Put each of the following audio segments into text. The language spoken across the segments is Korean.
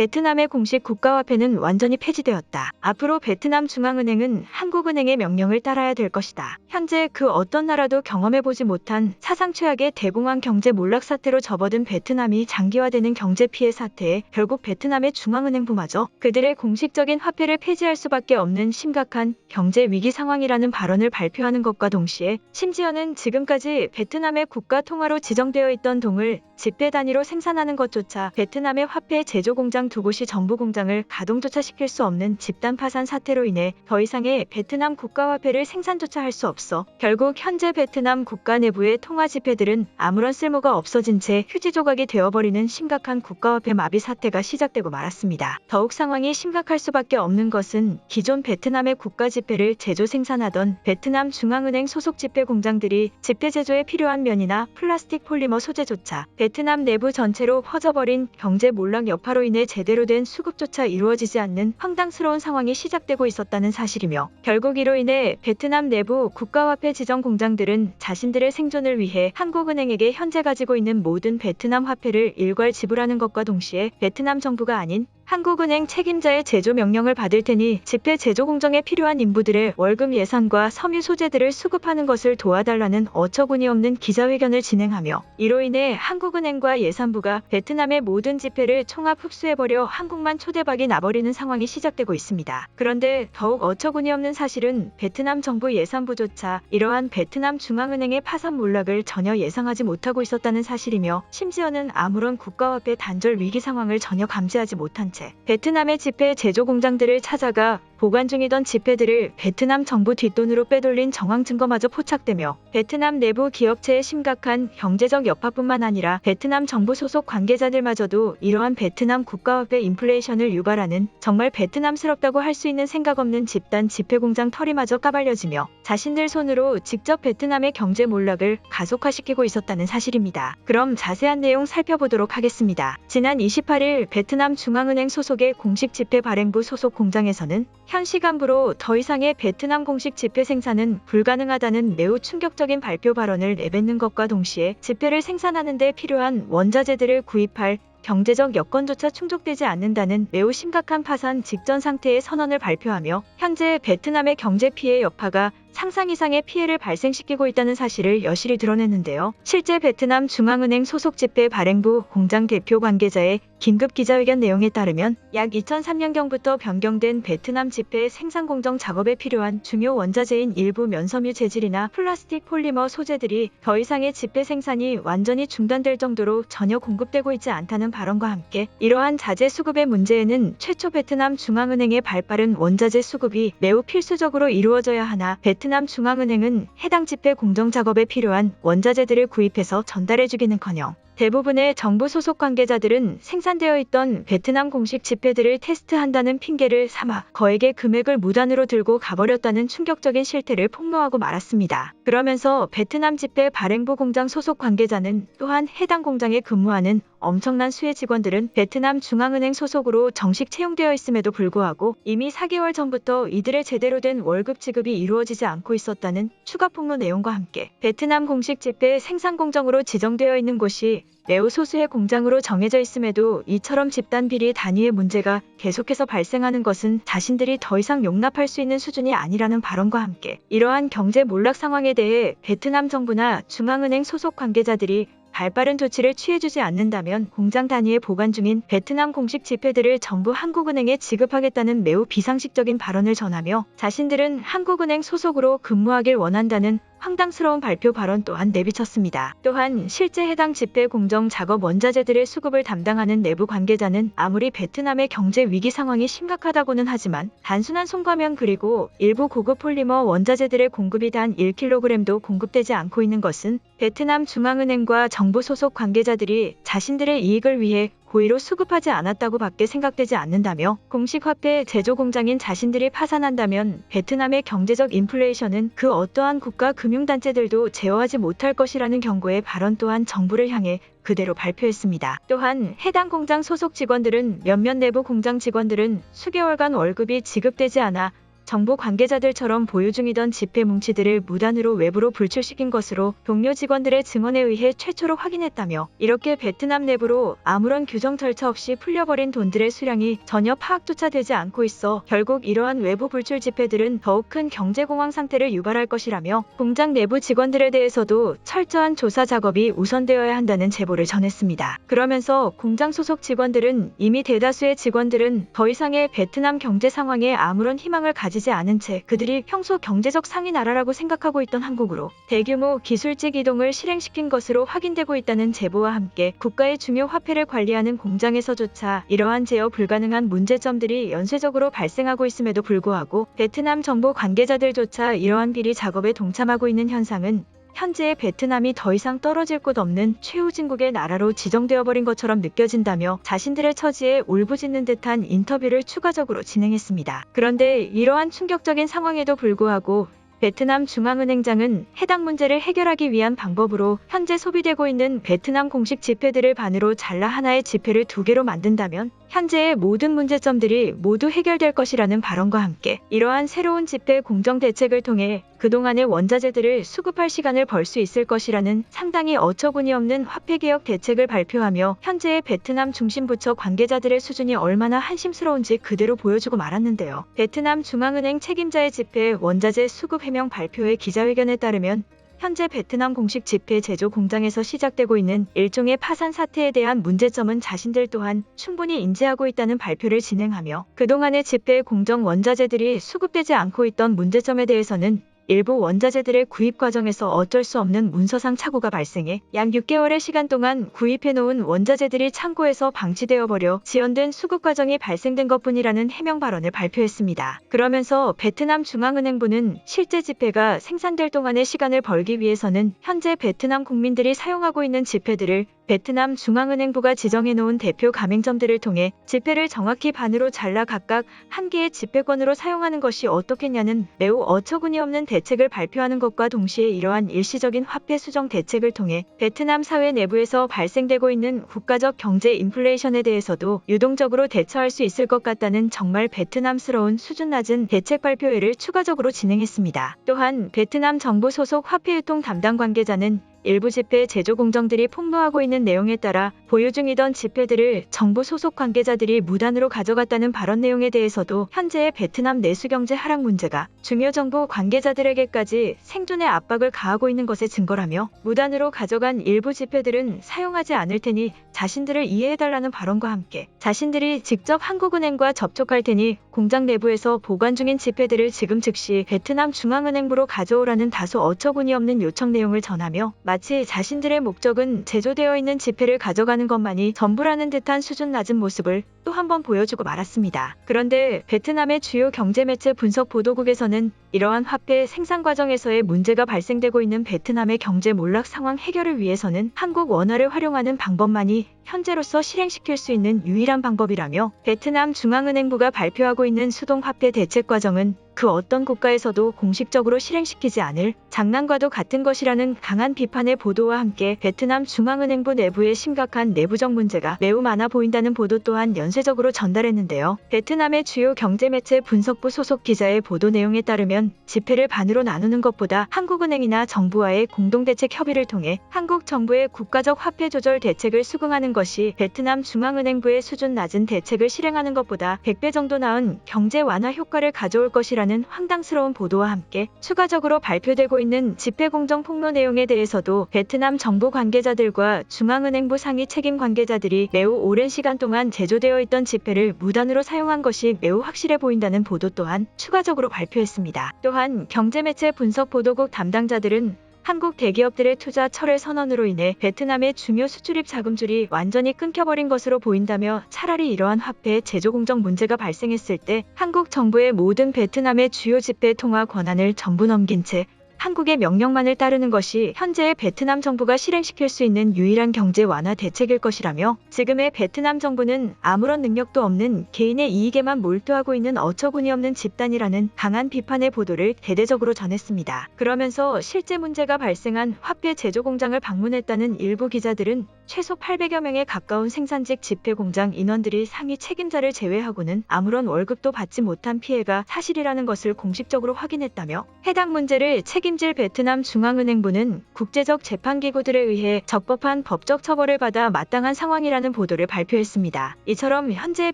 베트남의 공식 국가화폐는 완전히 폐지되었다. 앞으로 베트남 중앙은행은 한국은행의 명령을 따라야 될 것이다. 현재 그 어떤 나라도 경험해보지 못한 사상 최악의 대공황 경제 몰락 사태로 접어든 베트남이 장기화되는 경제 피해 사태에 결국 베트남의 중앙은행부마저 그들의 공식적인 화폐를 폐지할 수밖에 없는 심각한 경제 위기 상황이라는 발언을 발표하는 것과 동시에 심지어는 지금까지 베트남의 국가 통화로 지정되어 있던 동을 지폐 단위로 생산하는 것조차 베트남의 화폐 제조 공장 두 곳이 전부 공장을 가동조차 시킬 수 없는 집단 파산 사태로 인해 더 이상의 베트남 국가화폐를 생산조차 할 수 없어 결국 현재 베트남 국가 내부의 통화 지폐들은 아무런 쓸모가 없어진 채 휴지 조각이 되어버리는 심각한 국가화폐 마비 사태가 시작되고 말았습니다. 더욱 상황이 심각할 수밖에 없는 것은 기존 베트남의 국가 지폐를 제조 생산하던 베트남 중앙은행 소속 지폐 공장들이 지폐 제조에 필요한 면이나 플라스틱 폴리머 소재조차 베트남 내부 전체로 퍼져버린 경제 몰락 여파로 인해 제대로 된 수급조차 이루어지지 않는 황당스러운 상황이 시작되고 있었다는 사실이며 결국 이로 인해 베트남 내부 국가화폐 지정 공장들은 자신들의 생존을 위해 한국은행에게 현재 가지고 있는 모든 베트남 화폐를 일괄 지불하는 것과 동시에 베트남 정부가 아닌 한국은행 책임자의 제조 명령을 받을 테니 지폐 제조 공정에 필요한 인부들의 월급 예산과 섬유 소재들을 수급하는 것을 도와달라는 어처구니 없는 기자회견을 진행하며 이로 인해 한국은행과 예산부가 베트남의 모든 지폐를 총합 흡수해버려 한국만 초대박이 나버리는 상황이 시작되고 있습니다. 그런데 더욱 어처구니 없는 사실은 베트남 정부 예산부조차 이러한 베트남 중앙은행의 파산 몰락을 전혀 예상하지 못하고 있었다는 사실이며 심지어는 아무런 국가화폐 단절 위기 상황을 전혀 감지하지 못한 채 베트남의 지폐 제조 공장들을 찾아가 보관 중이던 지폐들을 베트남 정부 뒷돈으로 빼돌린 정황 증거마저 포착되며 베트남 내부 기업체의 심각한 경제적 여파뿐만 아니라 베트남 정부 소속 관계자들마저도 이러한 베트남 국가화폐 인플레이션을 유발하는 정말 베트남스럽다고 할 수 있는 생각 없는 집단 지폐 공장 털이마저 까발려지며 자신들 손으로 직접 베트남의 경제 몰락을 가속화시키고 있었다는 사실입니다. 그럼 자세한 내용 살펴보도록 하겠습니다. 지난 28일 베트남 중앙은행 소속의 공식 지폐 발행부 소속 공장에서는 현 시간부로 더 이상의 베트남 공식 지폐 생산은 불가능하다는 매우 충격적인 발표 발언을 내뱉는 것과 동시에 지폐를 생산하는 데 필요한 원자재들을 구입할 경제적 여건조차 충족되지 않는다는 매우 심각한 파산 직전 상태의 선언을 발표하며 현재 베트남의 경제 피해 여파가 상상 이상의 피해를 발생시키고 있다는 사실을 여실히 드러냈는데요. 실제 베트남 중앙은행 소속 지폐 발행부 공장 대표 관계자의 긴급 기자회견 내용에 따르면 약 2003년경부터 변경된 베트남 지폐 생산 공정 작업에 필요한 중요 원자재인 일부 면섬유 재질이나 플라스틱 폴리머 소재들이 더 이상의 지폐 생산이 완전히 중단될 정도로 전혀 공급되고 있지 않다는 발언과 함께 이러한 자재 수급의 문제에는 최초 베트남 중앙은행의 발빠른 원자재 수급이 매우 필수적으로 이루어져야 하나 베트남 중앙은행은 해당 지폐 공정 작업에 필요한 원자재들을 구입해서 전달해주기는커녕 대부분의 정부 소속 관계자들은 생산되어 있던 베트남 공식 지폐들을 테스트한다는 핑계를 삼아 거액의 금액을 무단으로 들고 가버렸다는 충격적인 실태를 폭로하고 말았습니다. 그러면서 베트남 지폐 발행부 공장 소속 관계자는 또한 해당 공장에 근무하는 엄청난 수의 직원들은 베트남 중앙은행 소속으로 정식 채용되어 있음에도 불구하고 이미 4개월 전부터 이들의 제대로 된 월급 지급이 이루어지지 않고 있었다는 추가 폭로 내용과 함께 베트남 공식 지폐 생산 공정으로 지정되어 있는 곳이 매우 소수의 공장으로 정해져 있음에도 이처럼 집단 비리 단위의 문제가 계속해서 발생하는 것은 자신들이 더 이상 용납할 수 있는 수준이 아니라는 발언과 함께 이러한 경제 몰락 상황에 대해 베트남 정부나 중앙은행 소속 관계자들이 발빠른 조치를 취해주지 않는다면 공장 단위에 보관 중인 베트남 공식 지폐들을 전부 한국은행에 지급하겠다는 매우 비상식적인 발언을 전하며 자신들은 한국은행 소속으로 근무하길 원한다는 황당스러운 발표 발언 또한 내비쳤습니다. 또한 실제 해당 지폐 공정 작업 원자재들의 수급을 담당하는 내부 관계자는 아무리 베트남의 경제 위기 상황이 심각하다고는 하지만 단순한 손과면 그리고 일부 고급 폴리머 원자재들의 공급이 단 1kg도 공급되지 않고 있는 것은 베트남 중앙은행과 정부 소속 관계자들이 자신들의 이익을 위해 고의로 수급하지 않았다고 밖에 생각되지 않는다며 공식 화폐 제조 공장인 자신들이 파산한다면 베트남의 경제적 인플레이션은 그 어떠한 국가 금융단체들도 제어하지 못할 것이라는 경고의 발언 또한 정부를 향해 그대로 발표했습니다. 또한 해당 공장 소속 직원들은 몇몇 내부 공장 직원들은 수개월간 월급이 지급되지 않아 정부 관계자들처럼 보유 중이던 지폐 뭉치들을 무단으로 외부로 불출시킨 것으로 동료 직원들의 증언에 의해 최초로 확인했다며, 이렇게 베트남 내부로 아무런 규정 절차 없이 풀려버린 돈들의 수량이 전혀 파악조차 되지 않고 있어 결국 이러한 외부 불출 지폐들은 더욱 큰 경제공황 상태를 유발할 것이라며, 공장 내부 직원들에 대해서도 철저한 조사 작업이 우선되어야 한다는 제보를 전했습니다. 그러면서 공장 소속 직원들은 이미 대다수의 직원들은 더 이상의 베트남 경제 상황에 아무런 희망을 가지지 않은 채 그들이 평소 경제적 상위 나라라고 생각하고 있던 한국으로 대규모 기술직 이동을 실행시킨 것으로 확인되고 있다는 제보와 함께, 국가의 중요 화폐를 관리하는 공장에서조차 이러한 제어 불가능한 문제점들이 연쇄적으로 발생하고 있음에도 불구하고 베트남 정부 관계자들조차 이러한 비리 작업에 동참하고 있는 현상은 현재의 베트남이 더 이상 떨어질 곳 없는 최후진국의 나라로 지정되어 버린 것처럼 느껴진다며 자신들의 처지에 울부짖는 듯한 인터뷰를 추가적으로 진행했습니다. 그런데 이러한 충격적인 상황에도 불구하고 베트남 중앙은행장은 해당 문제를 해결하기 위한 방법으로 현재 소비되고 있는 베트남 공식 지폐들을 반으로 잘라 하나의 지폐를 2개로 만든다면 현재의 모든 문제점들이 모두 해결될 것이라는 발언과 함께, 이러한 새로운 지폐 공정 대책을 통해 그동안의 원자재들을 수급할 시간을 벌 수 있을 것이라는 상당히 어처구니없는 화폐개혁 대책을 발표하며 현재의 베트남 중심 부처 관계자들의 수준이 얼마나 한심스러운지 그대로 보여주고 말았는데요. 베트남 중앙은행 책임자의 지폐 원자재 수급 해명 발표의 기자회견에 따르면 현재 베트남 공식 지폐 제조 공장에서 시작되고 있는 일종의 파산 사태에 대한 문제점은 자신들 또한 충분히 인지하고 있다는 발표를 진행하며, 그동안의 지폐 공정 원자재들이 수급되지 않고 있던 문제점에 대해서는 일부 원자재들의 구입 과정에서 어쩔 수 없는 문서상 착오가 발생해 약 6개월의 시간 동안 구입해놓은 원자재들이 창고에서 방치되어 버려 지연된 수급 과정이 발생된 것뿐이라는 해명 발언을 발표했습니다. 그러면서 베트남 중앙은행부는 실제 지폐가 생산될 동안의 시간을 벌기 위해서는 현재 베트남 국민들이 사용하고 있는 지폐들을 베트남 중앙은행부가 지정해놓은 대표 가맹점들을 통해 지폐를 정확히 반으로 잘라 각각 한 개의 지폐권으로 사용하는 것이 어떻겠냐는 매우 어처구니없는 대책을 발표하는 것과 동시에, 이러한 일시적인 화폐 수정 대책을 통해 베트남 사회 내부에서 발생되고 있는 국가적 경제 인플레이션에 대해서도 유동적으로 대처할 수 있을 것 같다는 정말 베트남스러운 수준 낮은 대책 발표회를 추가적으로 진행했습니다. 또한 베트남 정부 소속 화폐유통 담당 관계자는 일부 지폐 제조 공정들이 폭로하고 있는 내용에 따라 보유 중이던 지폐들을 정부 소속 관계자들이 무단으로 가져갔다는 발언 내용에 대해서도 현재의 베트남 내수 경제 하락 문제가 중요 정부 관계자들에게까지 생존의 압박을 가하고 있는 것의 증거라며, 무단으로 가져간 일부 지폐들은 사용하지 않을 테니 자신들을 이해해달라는 발언과 함께 자신들이 직접 한국은행과 접촉할 테니 공장 내부에서 보관 중인 지폐들을 지금 즉시 베트남 중앙은행부로 가져오라는 다소 어처구니없는 요청 내용을 전하며, 마치 자신들의 목적은 제조되어 있는 지폐를 가져가는 것만이 전부라는 듯한 수준 낮은 모습을 또 한 번 보여주고 말았습니다. 그런데 베트남의 주요 경제매체 분석 보도국에서는 이러한 화폐 생산 과정에서의 문제가 발생되고 있는 베트남의 경제 몰락 상황 해결을 위해서는 한국 원화를 활용하는 방법만이 현재로서 실행시킬 수 있는 유일한 방법이라며, 베트남 중앙은행부가 발표하고 있는 수동화폐 대책 과정은 그 어떤 국가에서도 공식적으로 실행시키지 않을 장난과도 같은 것이라는 강한 비판의 보도와 함께, 베트남 중앙은행부 내부의 심각한 내부적 문제가 매우 많아 보인다는 보도 또한 연쇄적으로 전달했는데요. 베트남의 주요 경제매체 분석부 소속 기자의 보도 내용에 따르면 지폐를 반으로 나누는 것보다 한국은행이나 정부와의 공동대책 협의를 통해 한국 정부의 국가적 화폐 조절 대책을 수긍하는 것이 베트남 중앙은행부의 수준 낮은 대책을 실행하는 것보다 100배 정도 나은 경제 완화 효과를 가져올 것이라는 황당스러운 보도와 함께, 추가적으로 발표되고 있는 지폐 공정 폭로 내용에 대해서도 베트남 정부 관계자들과 중앙은행부 상위 책임 관계자들이 매우 오랜 시간 동안 제조되어 있던 지폐를 무단으로 사용한 것이 매우 확실해 보인다는 보도 또한 추가적으로 발표했습니다. 또한 경제매체 분석 보도국 담당자들은 한국 대기업들의 투자 철회 선언으로 인해 베트남의 중요 수출입 자금줄이 완전히 끊겨버린 것으로 보인다며, 차라리 이러한 화폐 제조 공정 문제가 발생했을 때 한국 정부의 모든 베트남의 주요 지폐 통화 권한을 전부 넘긴 채 한국의 명령만을 따르는 것이 현재의 베트남 정부가 실행시킬 수 있는 유일한 경제 완화 대책일 것이라며, 지금의 베트남 정부는 아무런 능력도 없는 개인의 이익에만 몰두하고 있는 어처구니없는 집단이라는 강한 비판의 보도를 대대적으로 전했습니다. 그러면서 실제 문제가 발생한 화폐 제조 공장을 방문했다는 일부 기자들은 최소 800여 명에 가까운 생산직 집회 공장 인원들이 상위 책임자를 제외하고는 아무런 월급도 받지 못한 피해가 사실이라는 것을 공식적으로 확인했다며 해당 문제를 책임질 베트남 중앙은행부는 국제적 재판기구들에 의해 적법한 법적 처벌을 받아 마땅한 상황이라는 보도를 발표했습니다. 이처럼 현재의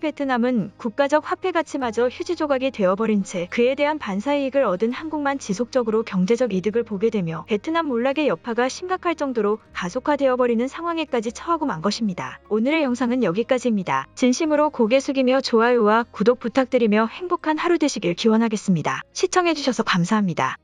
베트남은 국가적 화폐 가치마저 휴지 조각이 되어버린 채 그에 대한 반사이익을 얻은 한국만 지속적으로 경제적 이득을 보게 되며 베트남 몰락의 여파가 심각할 정도로 가속화되어버리는 상황에까지 처하고 만 것입니다. 오늘의 영상은 여기까지입니다. 진심으로 고개 숙이며 좋아요와 구독 부탁드리며 행복한 하루 되시길 기원하겠습니다. 시청해주셔서 감사합니다.